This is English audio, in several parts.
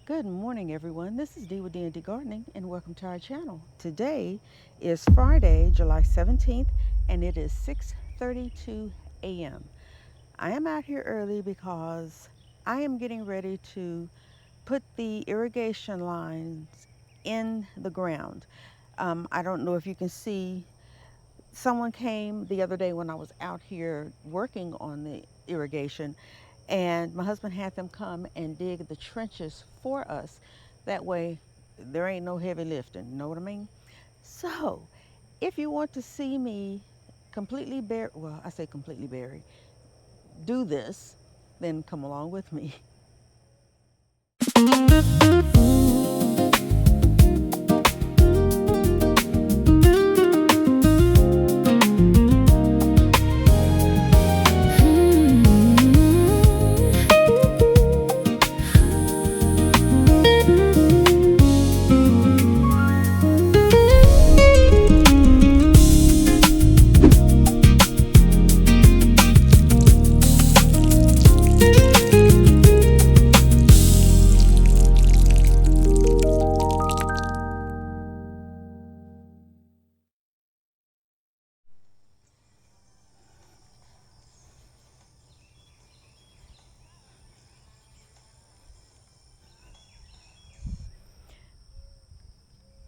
Good morning, everyone. This is Dee with D&D Gardening, and welcome to our channel. Today is Friday, July 17th, and it is 6:32 a.m. I am out here early because I am getting ready to put the irrigation lines in the ground. I don't know if you can see, someone came the other day when I was out here working on the irrigation, and my husband had them come and dig the trenches for us. That way there ain't no heavy lifting, you know what I mean? So if you want to see me completely bare, well, I say completely buried, do this, then come along with me.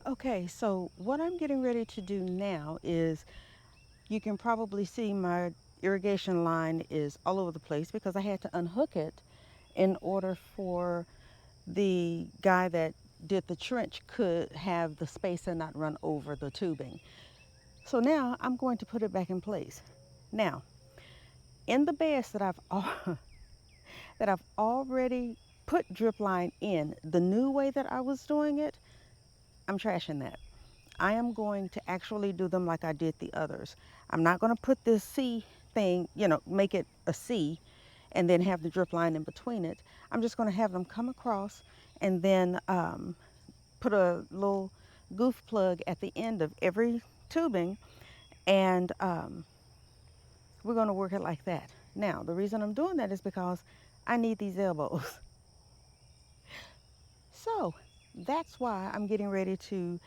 Okay, so what I'm getting ready to do now is, you can probably see my irrigation line is all over the place because I had to unhook it in order for the guy that did the trench could have the space and not run over the tubing. So now I'm going to put it back in place. Now, in the beds that that I've already put drip line in, the new way that I was doing it, I'm trashing that. I am going to actually do them like I did the others. I'm not going to put this C thing, make it a C and then have the drip line in between it. I'm just going to have them come across and then put a little goof plug at the end of every tubing, and we're going to work it like that. Now, the reason I'm doing that is because I need these elbows. So that's why I'm getting ready to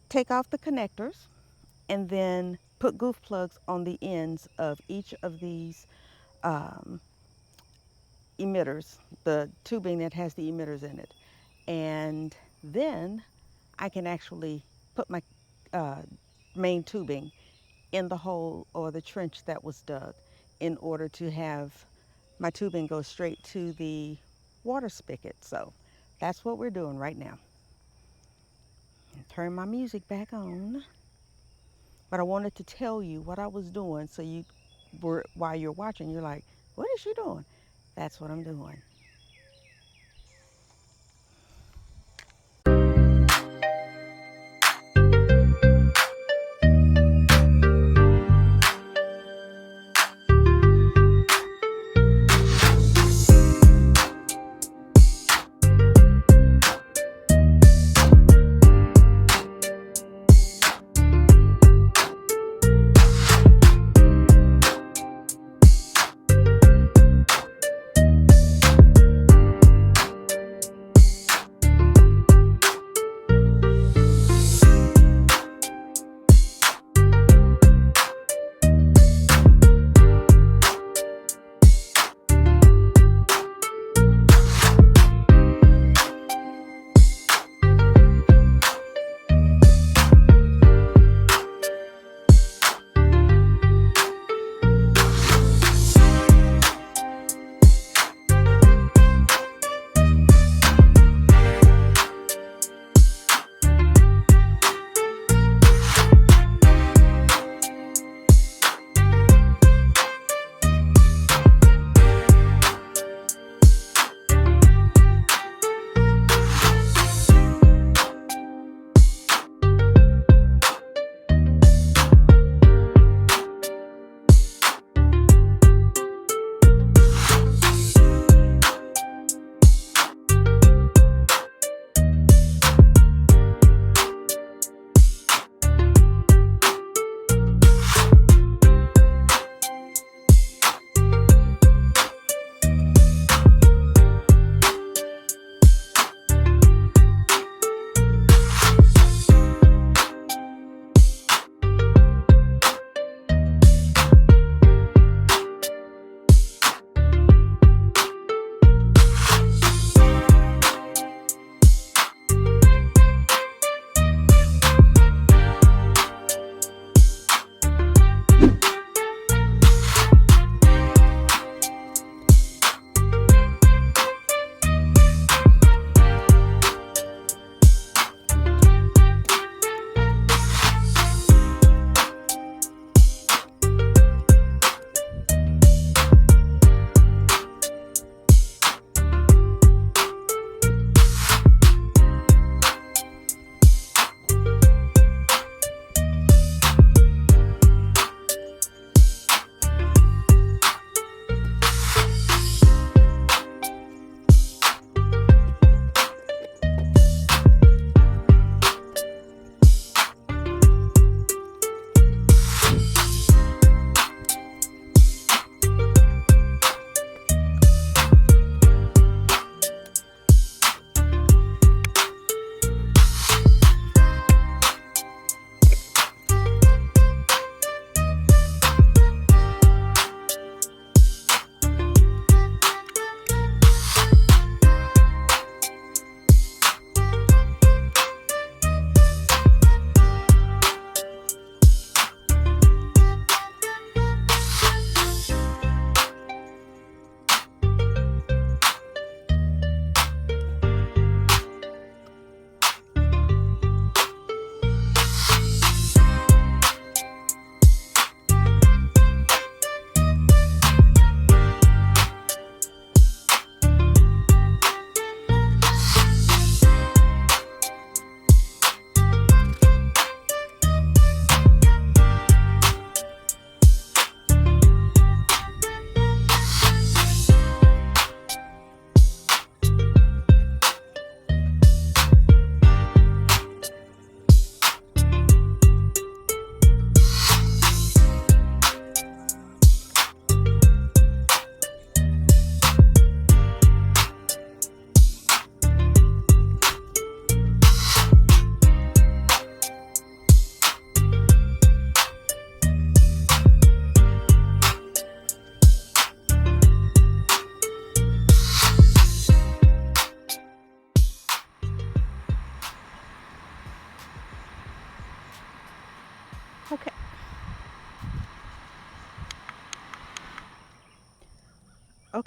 take off the connectors and then put goof plugs on the ends of each of these emitters, the tubing that has the emitters in it. And then I can actually put my main tubing in the hole or the trench that was dug in order to have my tubing go straight to the water spigot. So that's what we're doing right now. Turn my music back on. But I wanted to tell you what I was doing so you were, while you're watching, you're like, what is she doing? That's what I'm doing.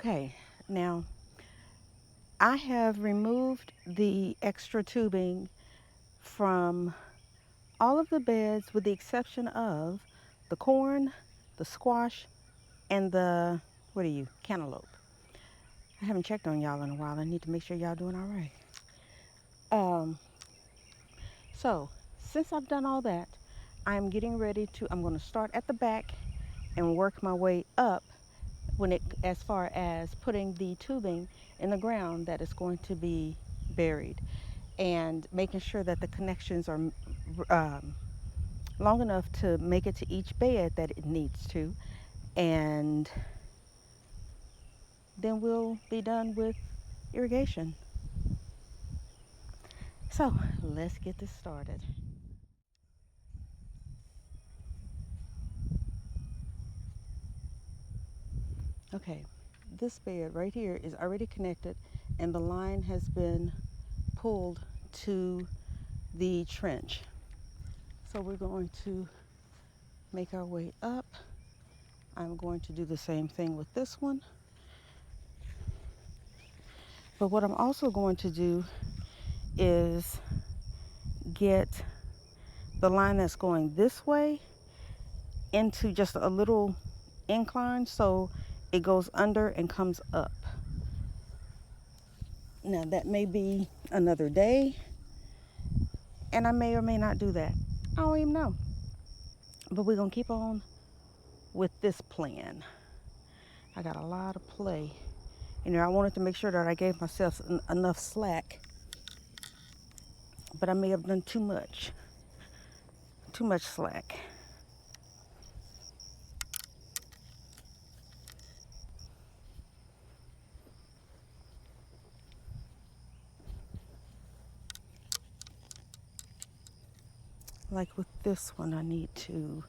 Okay, now I have removed the extra tubing from all of the beds with the exception of the corn, the squash, and the, what are you, cantaloupe. I haven't checked on y'all in a while. I need to make sure y'all doing all right. Um, so, since I've done all that, I'm getting ready to, I'm going to start at the back and work my way up as far as putting the tubing in the ground that is going to be buried, and making sure that the connections are um, long enough to make it to each bed that it needs to, and then we'll be done with irrigation. So let's get this started. Okay, this bed right here is already connected and the line has been pulled to the trench. So we're going to make our way up. I'm going to do the same thing with this one. But what I'm also going to do is get the line that's going this way into just a little incline so it goes under and comes up. Now that may be another day, and I may or may not do that. I don't even know. But we're gonna keep on with this plan. I got a lot of play. I wanted to make sure that I gave myself enough slack, but I may have done too much slack. Like with this one, I need to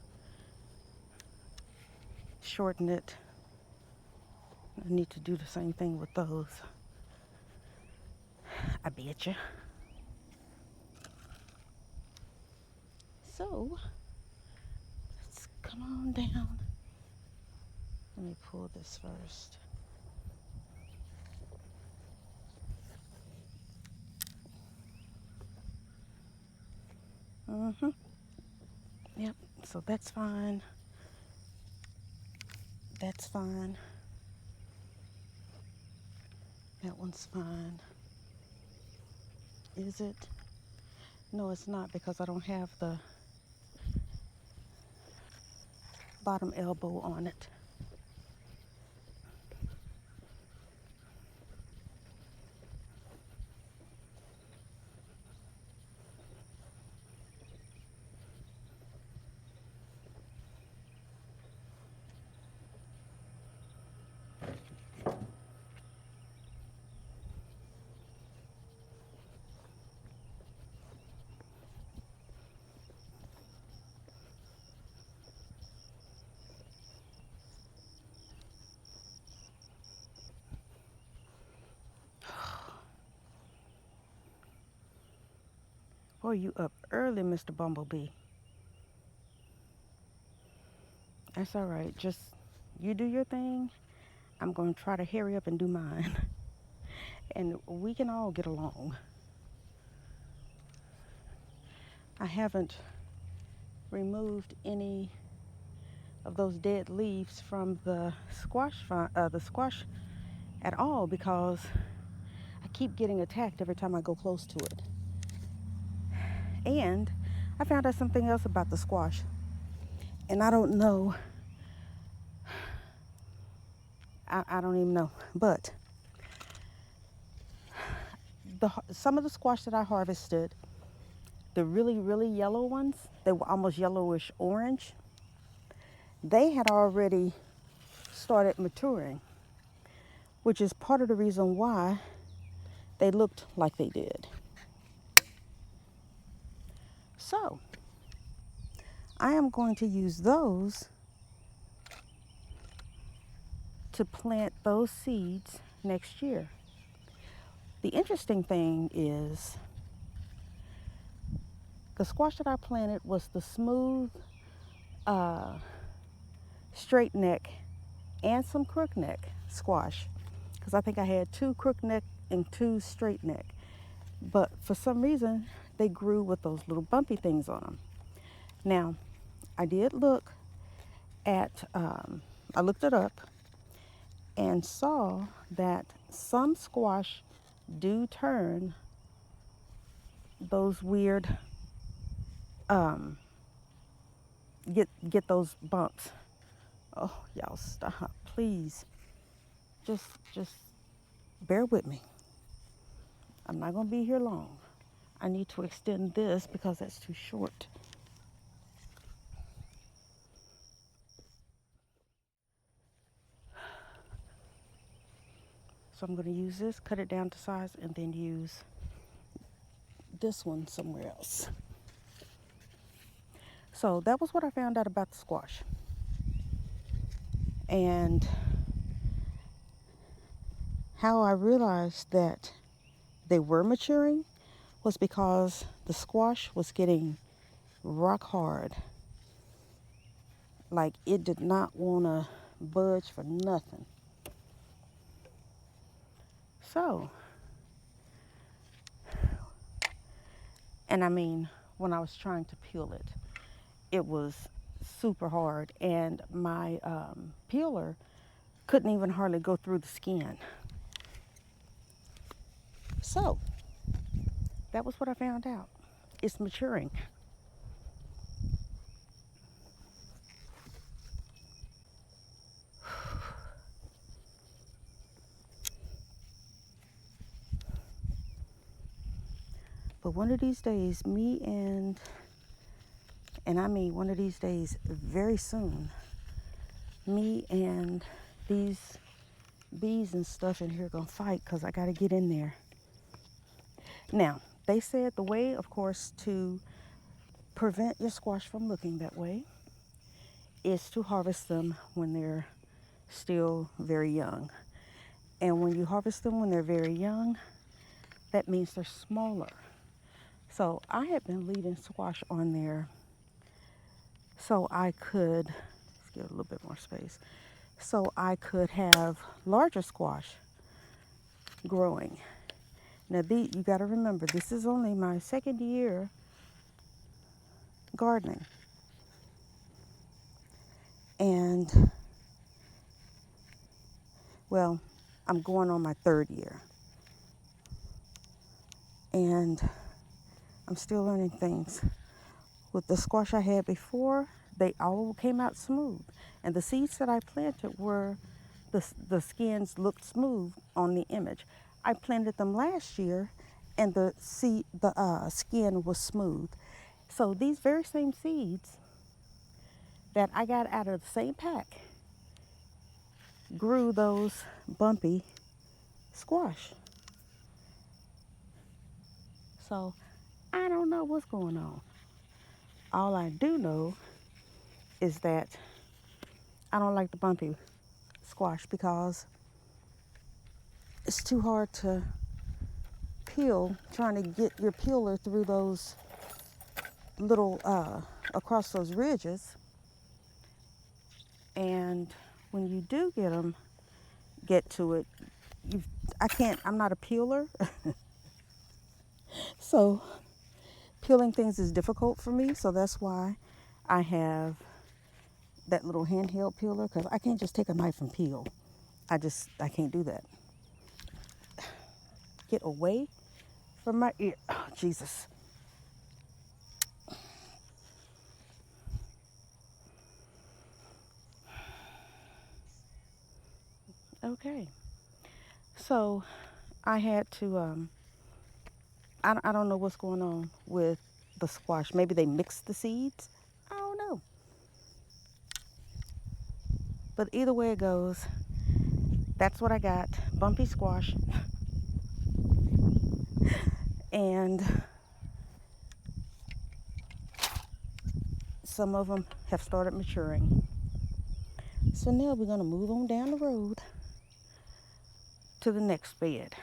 shorten it. I need to do the same thing with those. I bet you. So, let's come on down. Let me pull this first. Yep, so that's fine. That's fine. That one's fine. Is it? No, it's not, because I don't have the bottom elbow on it. Boy, you up early, Mr. Bumblebee. That's all right. Just you do your thing. I'm going to try to hurry up and do mine. And we can all get along. I haven't removed any of those dead leaves from the squash at all, because I keep getting attacked every time I go close to it. And I found out something else about the squash. And I don't know. I don't even know. But some of the squash that I harvested, the really, really yellow ones, they were almost yellowish orange, they had already started maturing, which is part of the reason why they looked like they did. So, I am going to use those to plant those seeds next year. The interesting thing is, the squash that I planted was the smooth, straight neck and some crook neck squash. because I think I had 2 crook neck and 2 straight neck. But for some reason, they grew with those little bumpy things on them. Now, I did look at, I looked it up and saw that some squash do turn those weird, um, get those bumps. Oh, y'all stop, please. Just bear with me. I'm not gonna be here long. I need to extend this because that's too short. So I'm gonna use this, cut it down to size, and then use this one somewhere else. So that was what I found out about the squash. And how I realized that they were maturing was because the squash was getting rock hard. Like it did not want to budge for nothing. So, and I mean, when I was trying to peel it, it was super hard, and my peeler couldn't even hardly go through the skin. So, that was what I found out. It's maturing. But one of these days, and I mean one of these days very soon, me and these bees and stuff in here gonna fight because I gotta get in there. Now, they said the way, of course, to prevent your squash from looking that way is to harvest them when they're still very young. And when you harvest them when they're very young, that means they're smaller. So I had been leaving squash on there so I could, let's give it a little bit more space, so I could have larger squash growing. Now, you got to remember, this is only my second year gardening. And, well, I'm going on my third year. And I'm still learning things. With the squash I had before, they all came out smooth. And the seeds that I planted were, the skins looked smooth on the image. I planted them last year, and the skin was smooth. So these very same seeds that I got out of the same pack grew those bumpy squash. So I don't know what's going on. All I do know is that I don't like the bumpy squash because it's too hard to peel, trying to get your peeler through those little, across those ridges. And when you do get to it, I'm not a peeler. So peeling things is difficult for me. So that's why I have that little handheld peeler, because I can't just take a knife and peel. I can't do that. Get away from my ear. Oh, Jesus. Okay. So I had to, I don't know what's going on with the squash. Maybe they mixed the seeds. I don't know. But either way it goes, that's what I got. Bumpy squash. And some of them have started maturing. So now we're going to move on down the road to the next bed.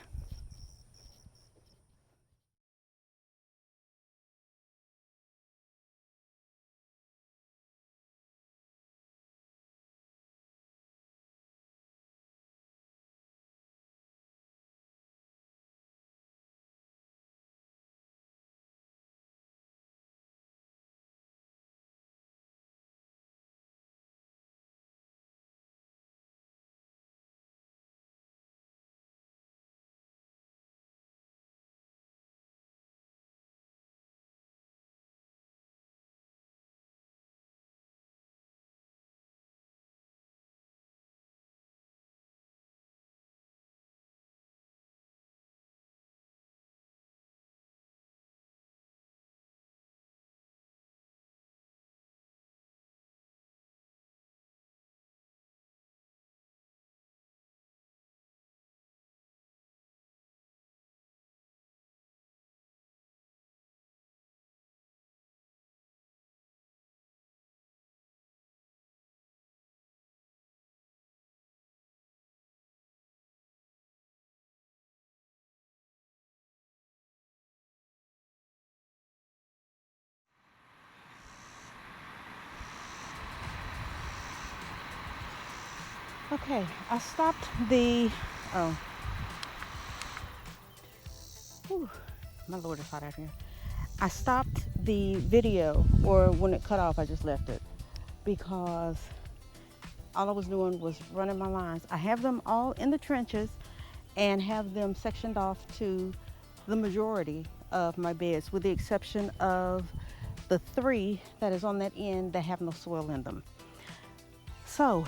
Okay, I stopped the, oh, whew, my Lord, it's hot out here. I stopped the video, or when it cut off, I just left it because all I was doing was running my lines. I have them all in the trenches and have them sectioned off to the majority of my beds, with the exception of the 3 that is on that end that have no soil in them. So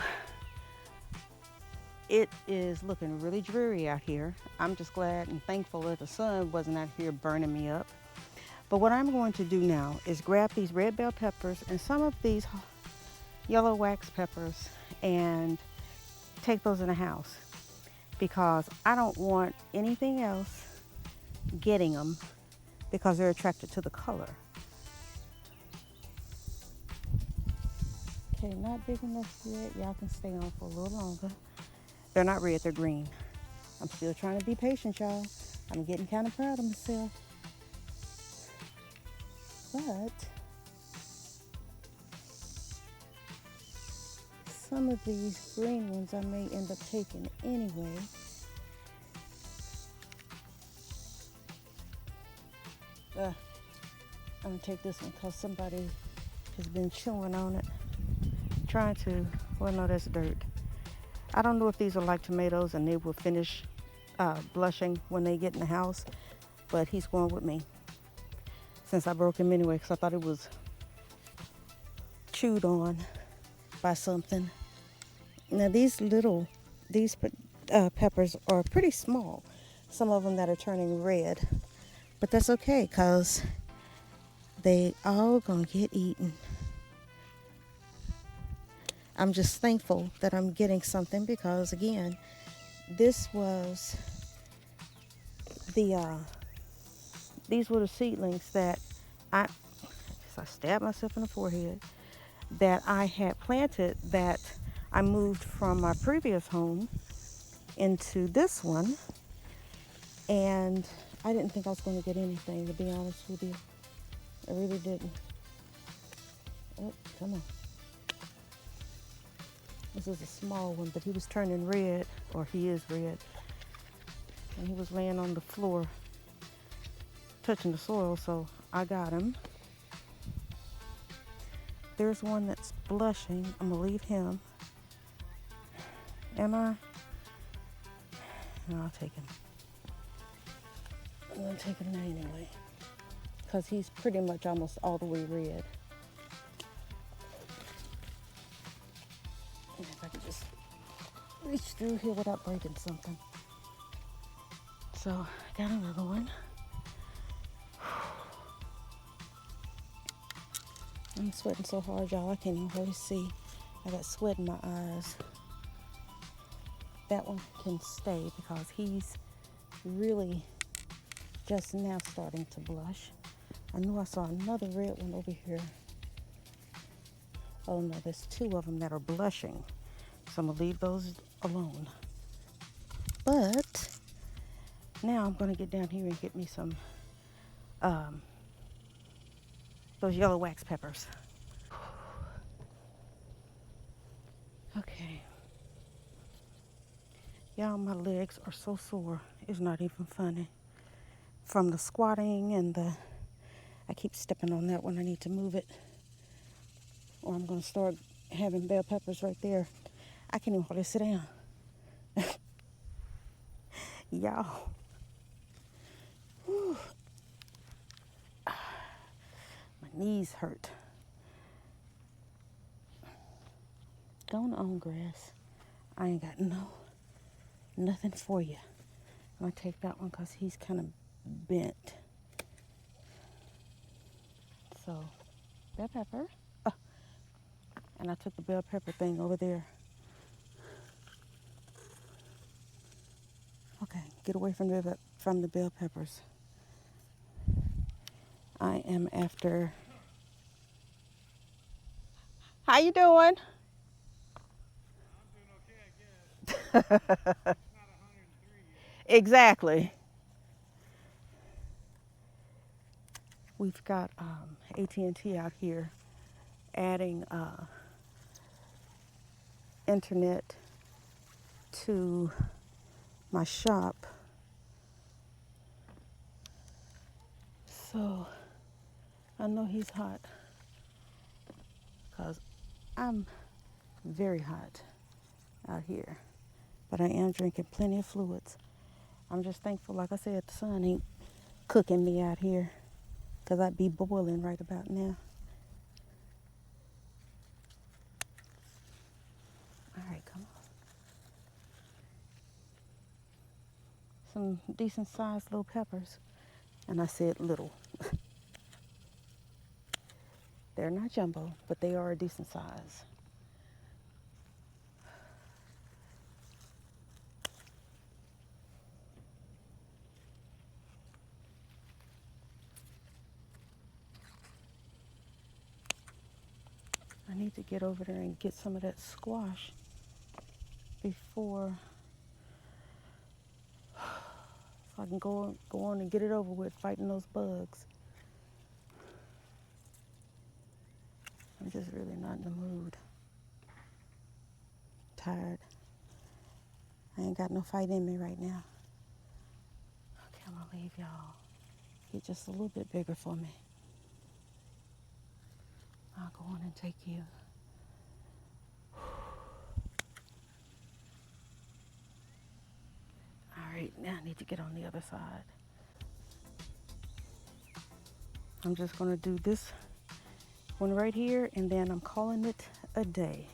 it is looking really dreary out here. I'm just glad and thankful that the sun wasn't out here burning me up. But what I'm going to do now is grab these red bell peppers and some of these yellow wax peppers and take those in the house, because I don't want anything else getting them because they're attracted to the color. Okay, not big enough yet. Y'all can stay on for a little longer. They're not red, they're green. I'm still trying to be patient, y'all. I'm getting kind of proud of myself. But some of these green ones I may end up taking anyway. I'm gonna take this one because somebody has been chewing on it, trying to, well, no, that's dirt. I don't know if these are like tomatoes and they will finish blushing when they get in the house, but he's going with me since I broke him anyway, because I thought it was chewed on by something. Now these peppers are pretty small, some of them that are turning red, but that's okay because they all gonna get eaten. I'm just thankful that I'm getting something because, again, this was these were the seedlings that I stabbed myself in the forehead, that I had planted, that I moved from my previous home into this one, and I didn't think I was going to get anything, to be honest with you. I really didn't. Oh, come on. This is a small one, but he was turning red, or he is red. And he was laying on the floor, touching the soil, so I got him. There's one that's blushing. I'm gonna leave him. Am I? No, I'll take him. I'm gonna take him anyway, because he's pretty much almost all the way red. If I could just reach through here without breaking something. So I got another one. I'm sweating so hard, y'all, I can't even really see. I got sweat in my eyes. That one can stay because he's really just now starting to blush. I knew I saw another red one over here. Oh no, there's 2 of them that are blushing. So I'm gonna leave those alone. But now I'm gonna get down here and get me some those yellow wax peppers. Okay. Y'all, my legs are so sore. It's not even funny. From the squatting and I keep stepping on that one. I need to move it, or I'm gonna start having bell peppers right there. I can't even hardly sit down. Y'all. Whew. My knees hurt. Going on, grass. I ain't got nothing for you. I'm gonna take that one because he's kind of bent. So, bell pepper. Oh. And I took the bell pepper thing over there. Okay, get away from the bell peppers. I am after. How you doing? I'm doing okay, I guess. It's not 103 yet. Exactly. We've got AT&T out here adding internet to my shop. So I know he's hot because I'm very hot out here, but I am drinking plenty of fluids. I'm just thankful, like I said, the sun ain't cooking me out here because I'd be boiling right about now. All right, come on. Some decent sized little peppers. And I said little. They're not jumbo, but they are a decent size. I need to get over there and get some of that squash before, so I can go on and get it over with fighting those bugs. I'm just really not in the mood. Tired. I ain't got no fight in me right now. Okay, I'm gonna leave y'all. Get just a little bit bigger for me. I'll go on and take you. All right, now I need to get on the other side. I'm just gonna do this one right here, and then I'm calling it a day.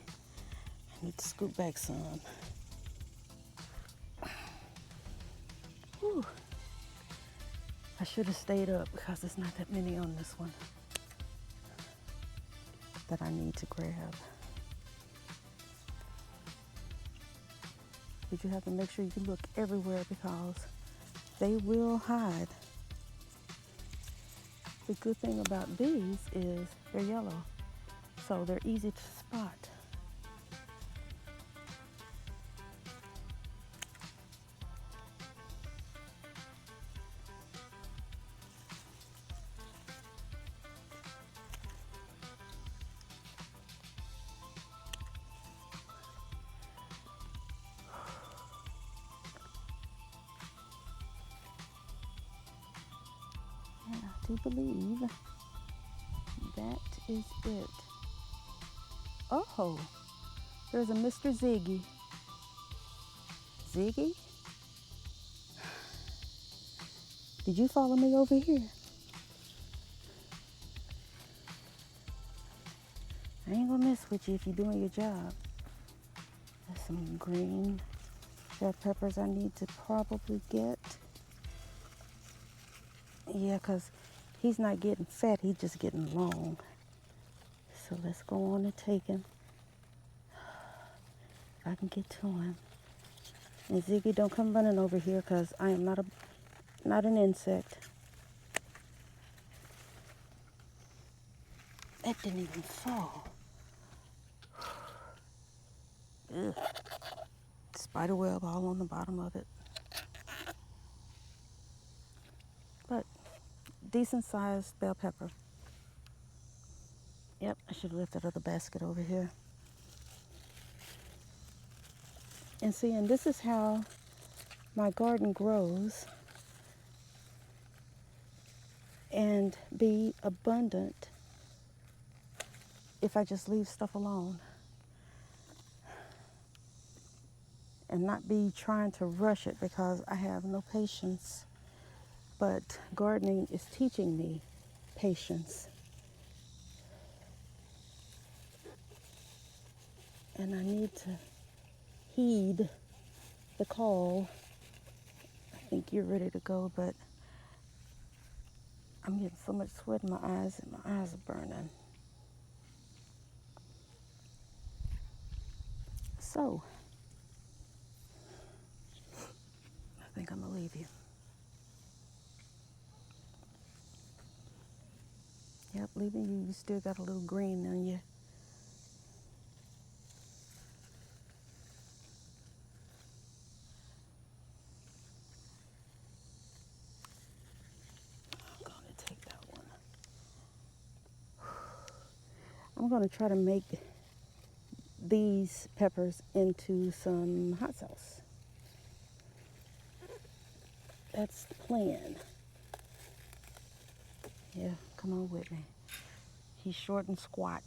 I need to scoop back some. Whew. I should have stayed up because there's not that many on this one that I need to grab. But you have to make sure you look everywhere because they will hide. The good thing about these is they're yellow, so they're easy to spot. And I do believe that is it. Oh, there's a Mr. Ziggy. Ziggy? Did you follow me over here? I ain't gonna mess with you if you're doing your job. There's some green bell peppers I need to probably get. Yeah, because he's not getting fat, he's just getting long. So let's go on and take him. If I can get to him. And Ziggy, don't come running over here because I am not an insect. That didn't even fall. Ugh. Spider web all on the bottom of it. But decent sized bell pepper. Yep, I should have left that other basket over here. And see, and this is how my garden grows and be abundant if I just leave stuff alone and not be trying to rush it because I have no patience. But gardening is teaching me patience. And I need to heed the call. I think you're ready to go, but I'm getting so much sweat in my eyes and my eyes are burning. So, I think I'm gonna leave you. Yep, leaving you. You still got a little green on you. I'm gonna take that one. I'm gonna try to make these peppers into some hot sauce. That's the plan. Yeah, come on with me. He's short and squat,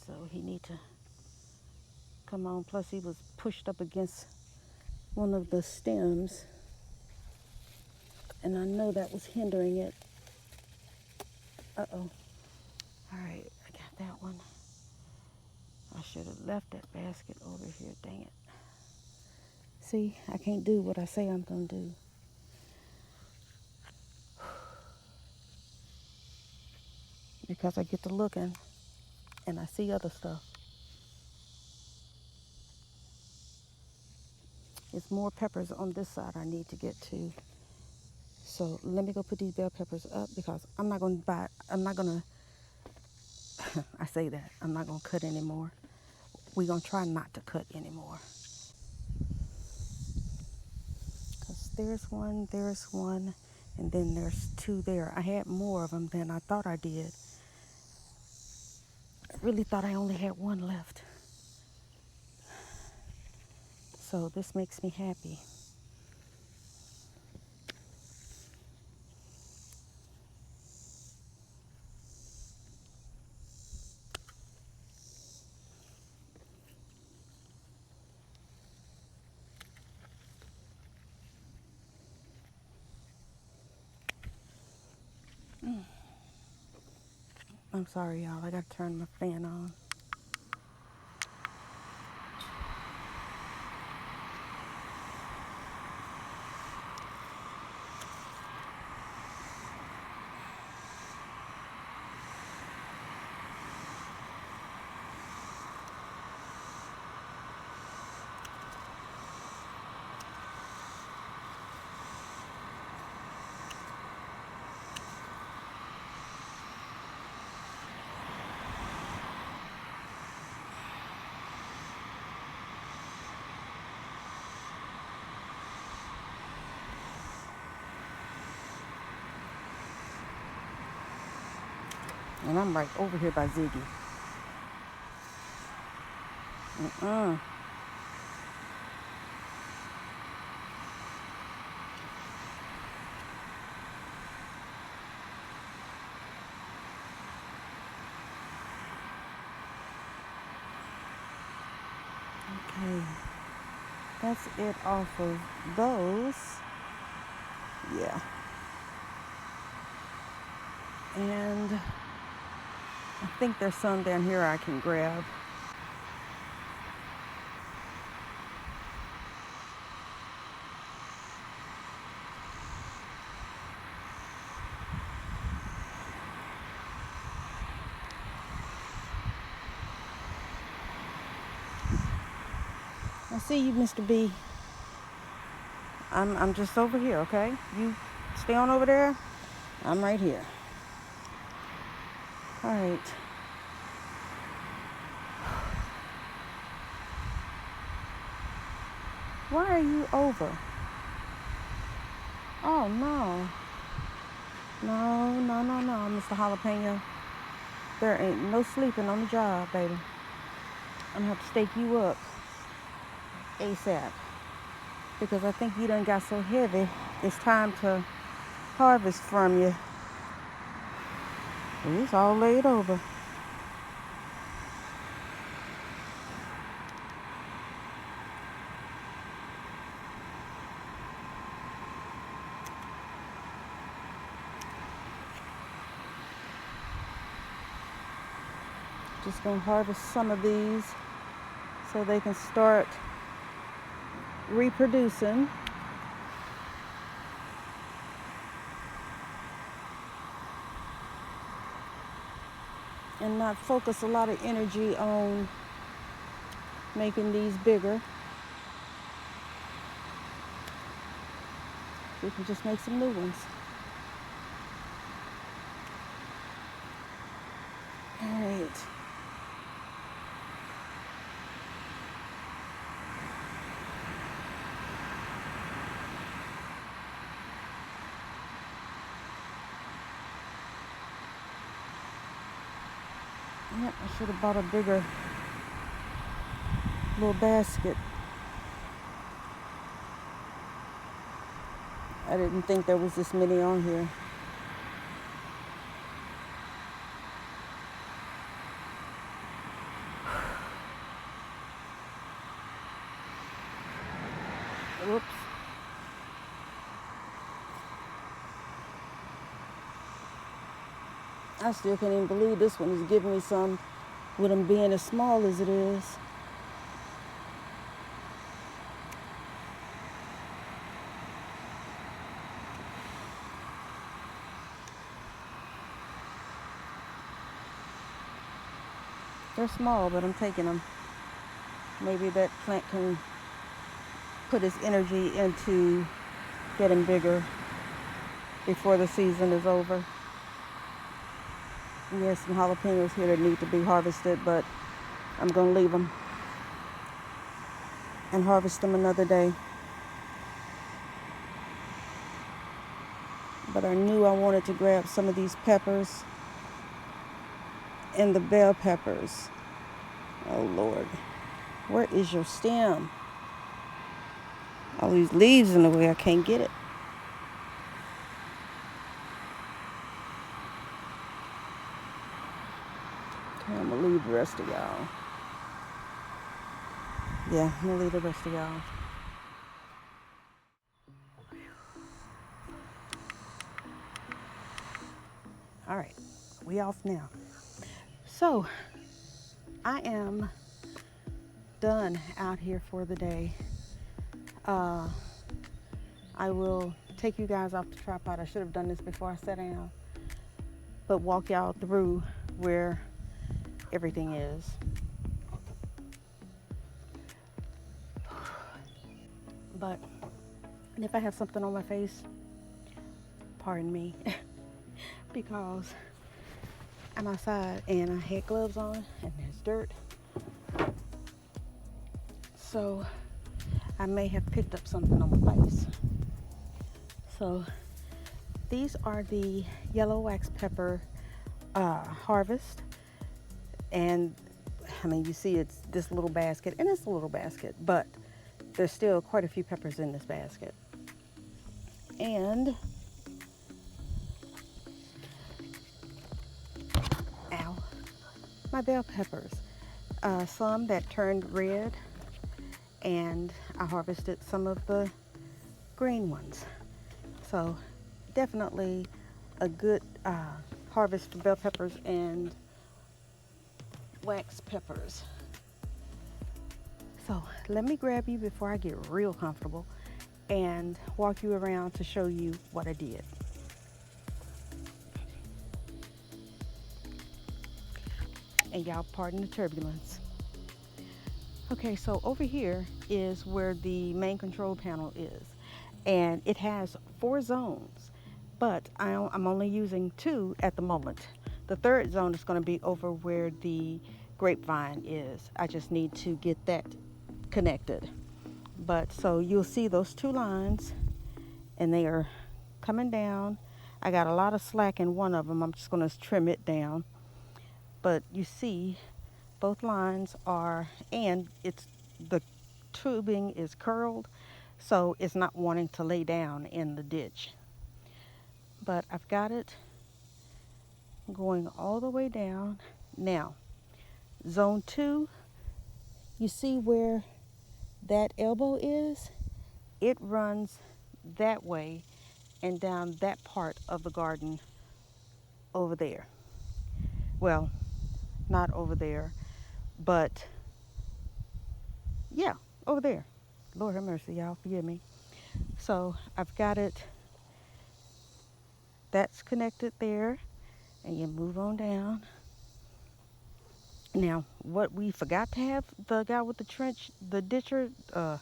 so he need to come on. Plus, he was pushed up against one of the stems, and I know that was hindering it. Uh-oh. All right, I got that one. I should have left that basket over here, dang it. See, I can't do what I say I'm gonna do. Because I get to looking and I see other stuff. It's more peppers on this side I need to get to. So let me go put these bell peppers up because I'm not gonna I say that, I'm not gonna cut anymore. We're gonna try not to cut anymore. Because there's one, and then there's two there. I had more of them than I thought I did. I really thought I only had one left. So this makes me happy. I'm sorry, y'all. I gotta turn my fan on. And I'm right over here by Ziggy. Mm-mm. Okay. That's it off of those. Yeah. And I think there's some down here I can grab. I see you, Mr. B. I'm just over here, okay? You stay on over there. I'm right here. All right. Why are you over? Oh, no. No, Mr. Jalapeno. There ain't no sleeping on the job, baby. I'm gonna have to stake you up ASAP. Because I think you done got so heavy, it's time to harvest from you. It's all laid over. Just gonna harvest some of these so they can start reproducing. And not focus a lot of energy on making these bigger. We can just make some new ones. All right. Yeah, I should have bought a bigger little basket. I didn't think there was this many on here. Whoops. I still can't even believe this one is giving me some with them being as small as it is. They're small, but I'm taking them. Maybe that plant can put its energy into getting bigger before the season is over. There's some jalapenos here that need to be harvested, but I'm going to leave them and harvest them another day. But I knew I wanted to grab some of these peppers and the bell peppers. Oh Lord, where is your stem? All these leaves in the way, I can't get it. Okay, I'm gonna leave the rest of y'all. Yeah, I'm gonna leave the rest of y'all. All right, we off now. So, I am done out here for the day. I will take you guys off the tripod. I should have done this before I sat down, but walk y'all through where everything is. But if I have something on my face, pardon me, because I'm outside and I had gloves on and there's dirt. So I may have picked up something on my face. So these are the yellow wax pepper harvest. And I mean, you see it's this little basket, and it's a little basket, but there's still quite a few peppers in this basket. And ow, my bell peppers. Some that turned red, and I harvested some of the green ones. So definitely a good harvest for bell peppers and wax peppers. So let me grab you before I get real comfortable and walk you around to show you what I did. And y'all pardon the turbulence. Okay, so over here is where the main control panel is. And it has 4 zones, but I'm only using 2 at the moment. The third zone is going to be over where the grapevine is. I just need to get that connected. But so you'll see those 2 lines, and they are coming down. I got a lot of slack in one of them. I'm just going to trim it down. But you see both lines are, and it's the tubing is curled, so it's not wanting to lay down in the ditch. But I've got it going all the way down. Now, zone 2, you see where that elbow is? It runs that way and down that part of the garden over there. Well, not over there, but yeah, over there. Lord have mercy, y'all, forgive me. So I've got it, that's connected there, and you move on down. Now, what we forgot to have, the guy with the trench, the ditcher, what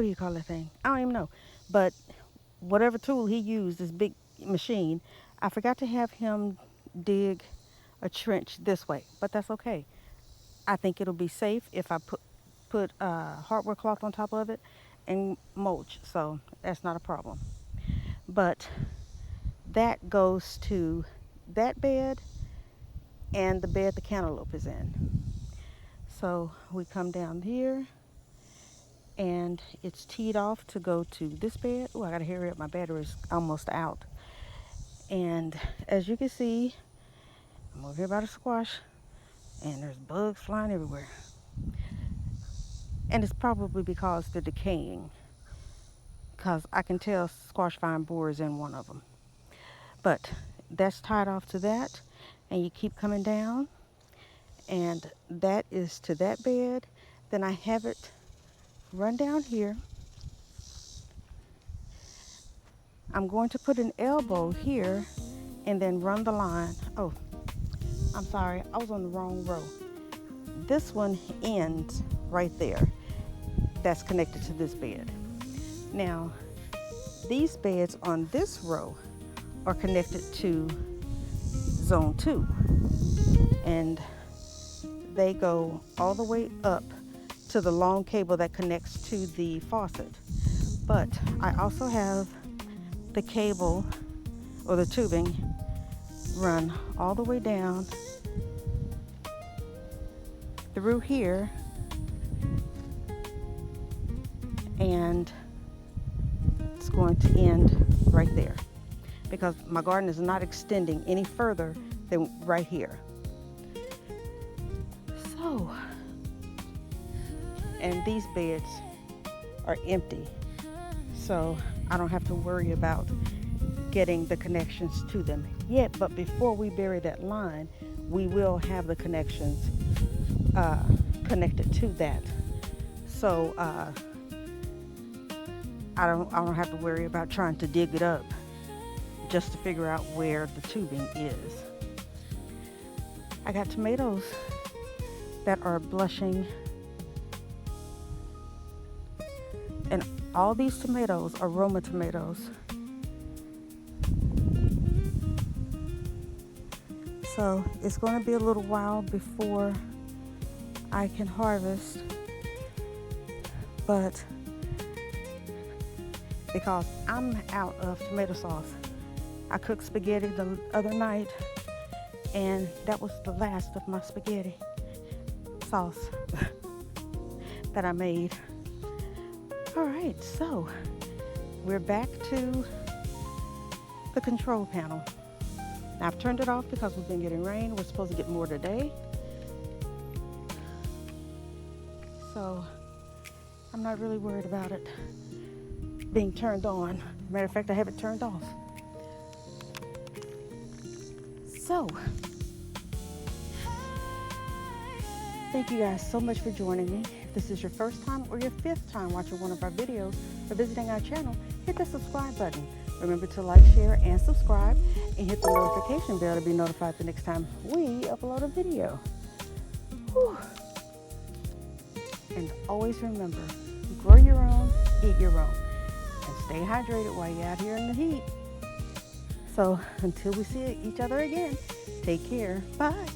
do you call that thing? I don't even know. But whatever tool he used, this big machine, I forgot to have him dig a trench this way, but that's okay. I think it'll be safe if I put hardware cloth on top of it and mulch, so that's not a problem. But that goes to that bed and the bed the cantaloupe is in. So we come down here and it's teed off to go to this bed. Oh, I gotta hurry up, my battery's almost out. And as you can see, I'm over here by the squash and there's bugs flying everywhere. And it's probably because they're decaying, because I can tell squash vine borer is in one of them. But that's tied off to that, and you keep coming down, and that is to that bed. Then I have it run down here. I'm going to put an elbow here and then run the line. Oh, I'm sorry, I was on the wrong row. This one ends right there. That's connected to this bed. Now, these beds on this row are connected to zone 2, and they go all the way up to the long cable that connects to the faucet. But I also have the cable or the tubing run all the way down through here, and it's going to end right there because my garden is not extending any further than right here. So, and these beds are empty, so I don't have to worry about getting the connections to them yet. But before we bury that line, we will have the connections connected to that. So I don't have to worry about trying to dig it up just to figure out where the tubing is. I got tomatoes that are blushing, and all these tomatoes are Roma tomatoes. So it's going to be a little while before I can harvest, but because I'm out of tomato sauce, I cooked spaghetti the other night, and that was the last of my spaghetti sauce that I made. All right, so we're back to the control panel. Now, I've turned it off because we've been getting rain. We're supposed to get more today. So I'm not really worried about it being turned on. Matter of fact, I have it turned off. So, thank you guys so much for joining me. If this is your first time or your 5th time watching one of our videos or visiting our channel, hit the subscribe button. Remember to like, share, and subscribe, and hit the notification bell to be notified the next time we upload a video. Whew. And always remember, grow your own, eat your own, and stay hydrated while you're out here in the heat. So until we see each other again, take care. Bye.